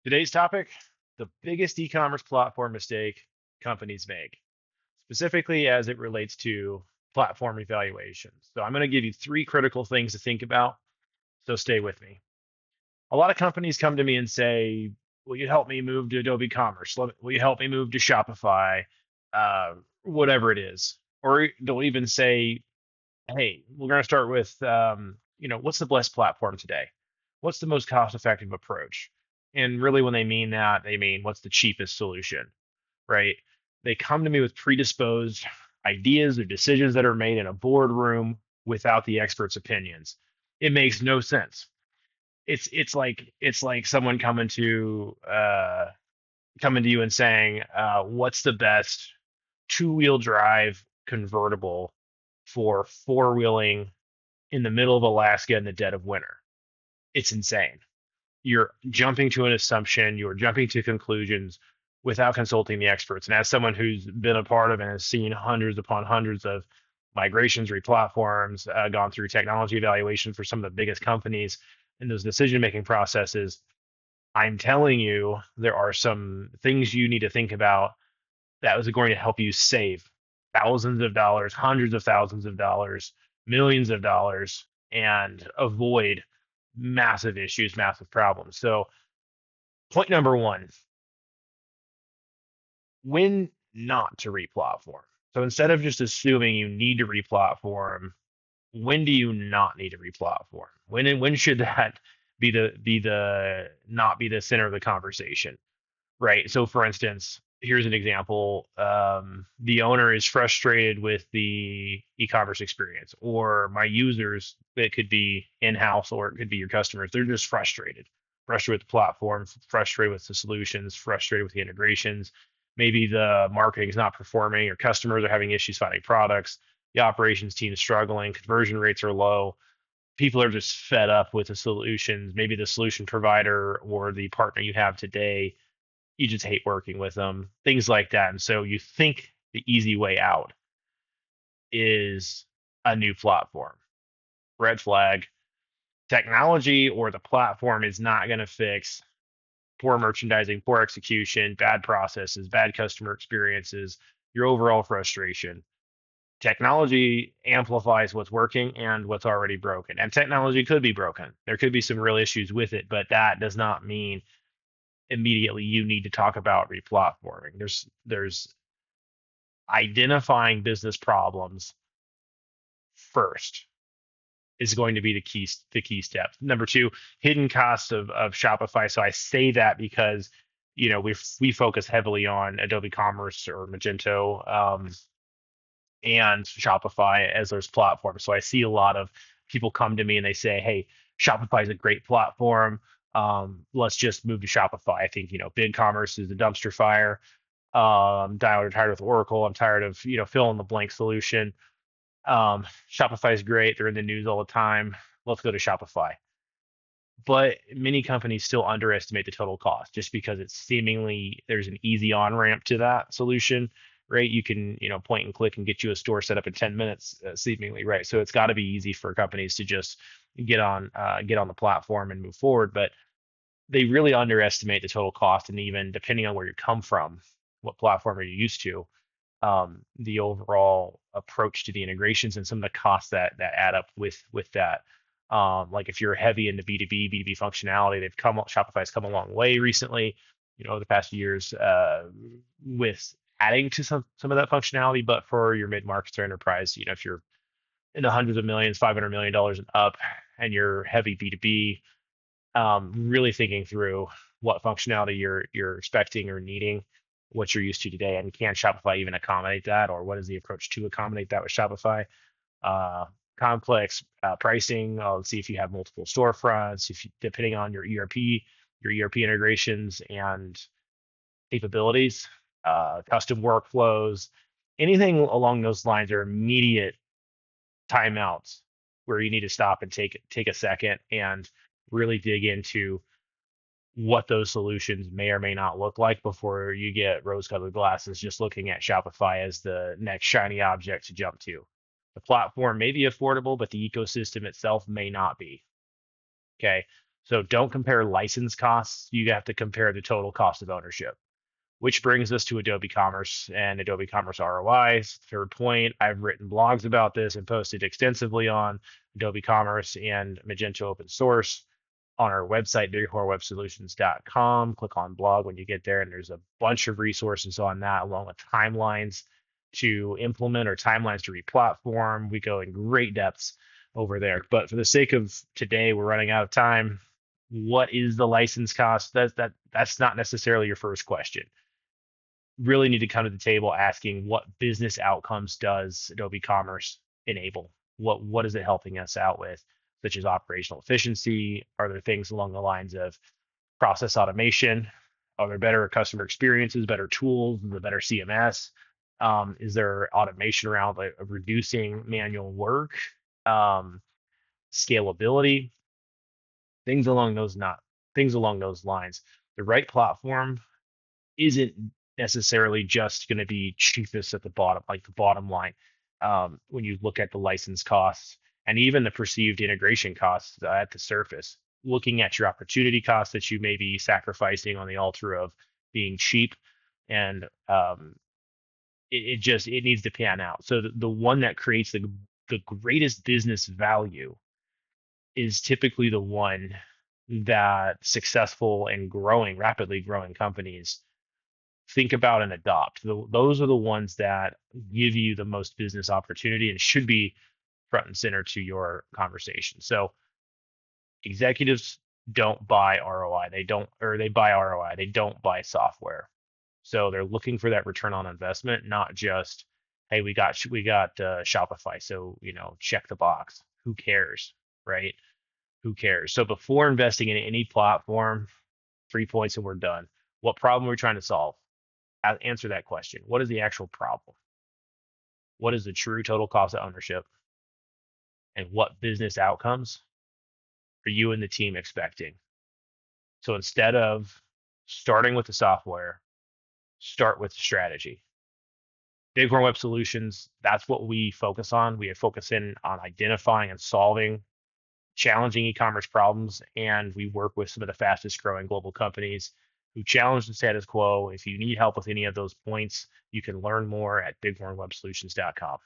Today's topic, the biggest e-commerce platform mistake companies make, specifically as it relates to platform evaluations. So I'm going to give you three critical things to think about. So stay with me. A lot of companies come to me and say, will you help me move to Adobe Commerce? Will you help me move to Shopify? Whatever it is. Or they'll even say, hey, we're going to start with, what's the best platform today? What's the most cost-effective approach? And really, when they mean that, they mean what's the cheapest solution, right? They come to me with predisposed ideas or decisions that are made in a boardroom without the expert's opinions. It makes no sense. It's like someone coming to you and saying, what's the best two-wheel drive convertible for four-wheeling in the middle of Alaska in the dead of winter? It's insane. You're jumping to an assumption, you're jumping to conclusions without consulting the experts. And as someone who's been a part of and has seen hundreds upon hundreds of migrations, replatforms, gone through technology evaluation for some of the biggest companies in those decision making processes, I'm telling you, there are some things you need to think about that is going to help you save thousands of dollars, hundreds of thousands of dollars, millions of dollars, and avoid massive issues, massive problems. So, point number one, when not to replatform. So, instead of just assuming you need to replatform, when do you not need to replatform? When should that be the not be the center of the conversation? Right. So, for instance, here's an example. The owner is frustrated with the e-commerce experience, or my users, it could be in-house or it could be your customers. They're just frustrated with the platform, frustrated with the solutions, frustrated with the integrations. Maybe the marketing is not performing, or customers are having issues finding products. The operations team is struggling, conversion rates are low, people are just fed up with the solutions. Maybe the solution provider or the partner you have today, you just hate working with them, things like that. And so you think the easy way out is a new platform. Red flag. Technology or the platform is not going to fix poor merchandising, poor execution, bad processes, bad customer experiences, your overall frustration. Technology amplifies what's working and what's already broken. And technology could be broken. There could be some real issues with it, but that does not mean immediately you need to talk about replatforming. There's identifying business problems first is going to be the key step. Number two, hidden costs of Shopify. So I say that because we focus heavily on Adobe Commerce or Magento, and Shopify as those platforms. So I see a lot of people come to me and they say, "Hey, Shopify is a great platform. Let's just move to Shopify." I think BigCommerce is a dumpster fire. I'm tired with Oracle. I'm tired of fill in the blank solution. Shopify is great. They're in the news all the time. Let's go to Shopify. But many companies still underestimate the total cost just because it's seemingly there's an easy on ramp to that solution, right? You can point and click and get you a store set up in 10 minutes, seemingly, right? So it's got to be easy for companies to just get on the platform and move forward. But they really underestimate the total cost, and even depending on where you come from, what platform are you used to, the overall approach to the integrations and some of the costs that add up with that. Like if you're heavy into B2B functionality, Shopify's come a long way recently, the past years, with adding to some of that functionality. But for your mid-market or enterprise, if you're in the hundreds of millions, $500 million and up, and you're heavy B2B, really thinking through what functionality you're expecting or needing, what you're used to today, and can Shopify even accommodate that, or what is the approach to accommodate that with Shopify? Uh, Complex pricing. Let's see if you have multiple storefronts, if depending on your ERP integrations and capabilities, custom workflows, anything along those lines are immediate timeouts where you need to stop and take a second and really dig into what those solutions may or may not look like before you get rose-colored glasses just looking at Shopify as the next shiny object to jump to. The platform may be affordable, but the ecosystem itself may not be. Okay. So don't compare license costs. You have to compare the total cost of ownership, which brings us to Adobe Commerce and Adobe Commerce ROIs. Third point, I've written blogs about this and posted extensively on Adobe Commerce and Magento open source on our website, bighornwebsolutions.com. Click on blog when you get there, and there's a bunch of resources on that, along with timelines to implement or timelines to replatform. We go in great depths over there. But for the sake of today, we're running out of time. What is the license cost? That's not necessarily your first question. Really need to come to the table asking what business outcomes does Adobe Commerce enable? What is it helping us out with, such as operational efficiency? Are there things along the lines of process automation? Are there better customer experiences, better tools, the better CMS? Is there automation around like reducing manual work, um, scalability, things along those not things along those lines? The right platform isn't necessarily just going to be cheapest at the bottom, like the bottom line. When you look at the license costs and even the perceived integration costs at the surface, looking at your opportunity costs that you may be sacrificing on the altar of being cheap, and it needs to pan out. So the one that creates the greatest business value is typically the one that successful and rapidly growing companies think about and adopt. Those are the ones that give you the most business opportunity and should be front and center to your conversation. So executives don't buy ROI. They buy ROI. They don't buy software. So they're looking for that return on investment, not just, hey, we got Shopify, so check the box. Who cares, right? Who cares? So before investing in any platform, 3 points and we're done. What problem are we trying to solve? Answer that question. What is the actual problem? What is the true total cost of ownership? And what business outcomes are you and the team expecting? So instead of starting with the software, start with the strategy. Bighorn Web Solutions, that's what we focus on. We focus in on identifying and solving challenging e-commerce problems, and we work with some of the fastest growing global companies who challenge the status quo. If you need help with any of those points, you can learn more at bighornwebsolutions.com.